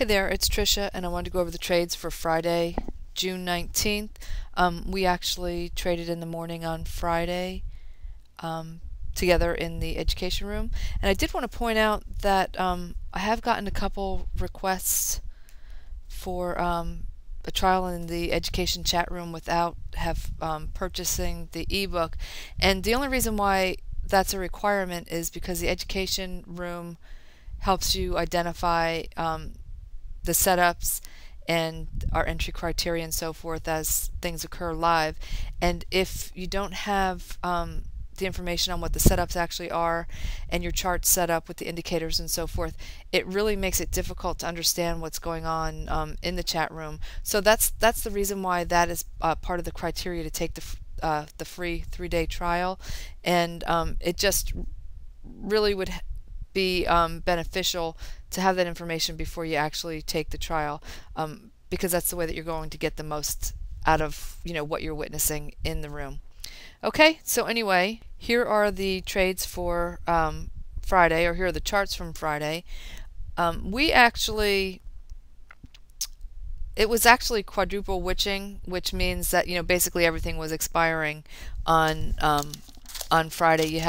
Hey there, it's Trisha, and I wanted to go over the trades for Friday, June 19th. We actually traded in the morning on Friday together in the education room. And I did want to point out that I have gotten a couple requests for a trial in the education chat room without purchasing the ebook. And the only reason why that's a requirement is because the education room helps you identify the setups and our entry criteria and so forth as things occur live. And if you don't have the information on what the setups actually are and your charts set up with the indicators and so forth, it really makes it difficult to understand what's going on in the chat room. So that's the reason why that is part of the criteria to take the free 3-day trial. And it just really would be beneficial to have that information before you actually take the trial, because that's the way that you're going to get the most out of what you're witnessing in the room. Okay, so anyway, here are the trades for Friday, or here are the charts from Friday. It was actually quadruple witching, which means that basically everything was expiring on Friday. You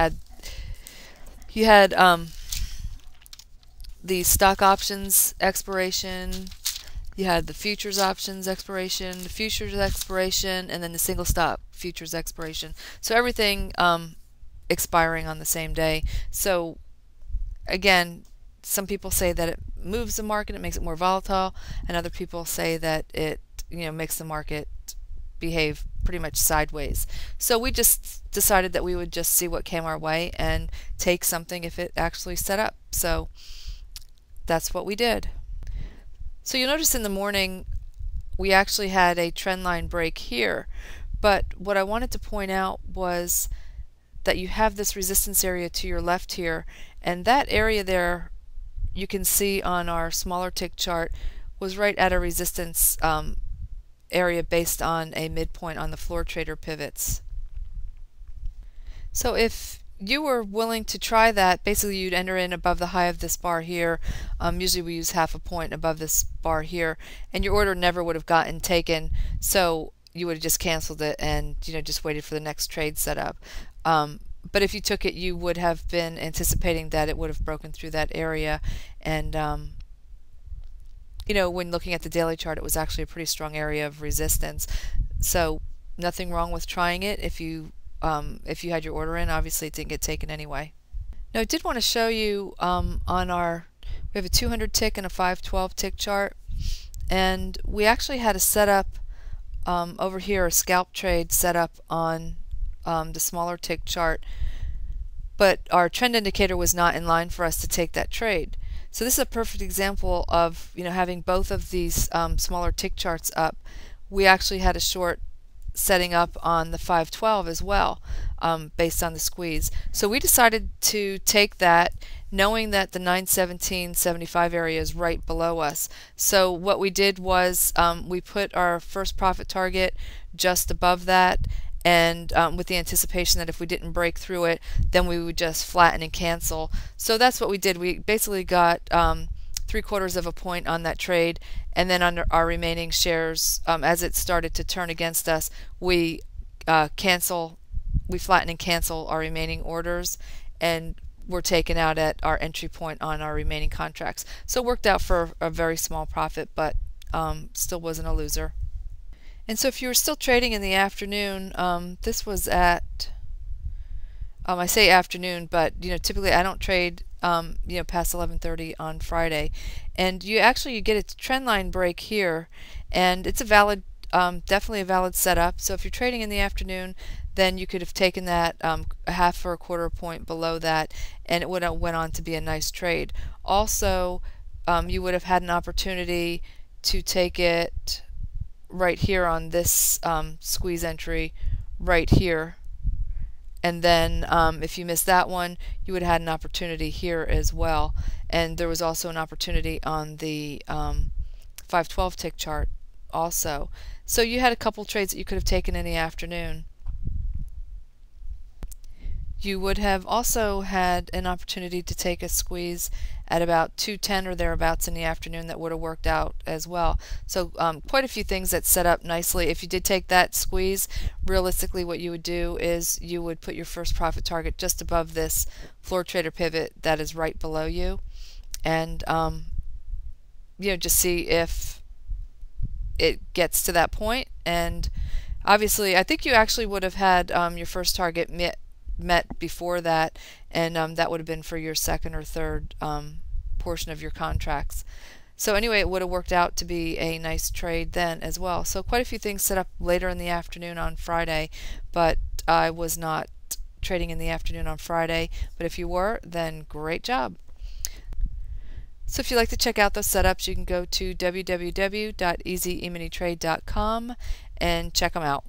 had the stock options expiration, you had the futures options expiration, the futures expiration, and then the single stop futures expiration. So everything expiring on the same day. So again, some people say that it moves the market, it makes it more volatile, and other people say that it makes the market behave pretty much sideways. So we just decided that we would just see what came our way and take something if it actually set up. So that's what we did. So you'll notice in the morning we actually had a trend line break here, but what I wanted to point out was that you have this resistance area to your left here, and that area there you can see on our smaller tick chart was right at a resistance area based on a midpoint on the floor trader pivots. So if you were willing to try that, basically you'd enter in above the high of this bar here. Usually we use half a point above this bar here, and your order never would have gotten taken, so you would have just canceled it and just waited for the next trade setup. But if you took it, you would have been anticipating that it would have broken through that area, and when looking at the daily chart, it was actually a pretty strong area of resistance. So nothing wrong with trying it if you had your order in. Obviously it didn't get taken anyway. Now I did want to show you we have a 200 tick and a 512 tick chart, and we actually had a setup over here, a scalp trade set up on the smaller tick chart, but our trend indicator was not in line for us to take that trade. So this is a perfect example of having both of these smaller tick charts up. We actually had a short setting up on the 512 as well, based on the squeeze. So we decided to take that, knowing that the 917.75 area is right below us. So what we did was we put our first profit target just above that, and with the anticipation that if we didn't break through it, then we would just flatten and cancel. So that's what we did. We basically got 3/4 of a point on that trade, and then on our remaining shares, as it started to turn against us, we flatten and cancel our remaining orders, and we're taken out at our entry point on our remaining contracts. So it worked out for a very small profit, but still wasn't a loser. And so if you were still trading in the afternoon, this was at I say afternoon, but typically I don't trade past 11:30 on Friday, and you get a trend line break here, and it's a valid, definitely a valid setup. So if you're trading in the afternoon, then you could have taken that a half or a quarter point below that, and it would have went on to be a nice trade. Also, you would have had an opportunity to take it right here on this squeeze entry right here. And then if you missed that one, you would have had an opportunity here as well. And there was also an opportunity on the 512 tick chart also. So you had a couple trades that you could have taken in the afternoon. You would have also had an opportunity to take a squeeze at about 2:10 or thereabouts in the afternoon that would have worked out as well. So quite a few things that set up nicely. If you did take that squeeze, realistically what you would do is you would put your first profit target just above this floor trader pivot that is right below you, and just see if it gets to that point. And obviously I think you actually would have had your first target met before that, and that would have been for your second or third portion of your contracts. So anyway, it would have worked out to be a nice trade then as well. So quite a few things set up later in the afternoon on Friday, but I was not trading in the afternoon on Friday. But if you were, then great job. So if you'd like to check out those setups, you can go to www.easyemintrade.com and check them out.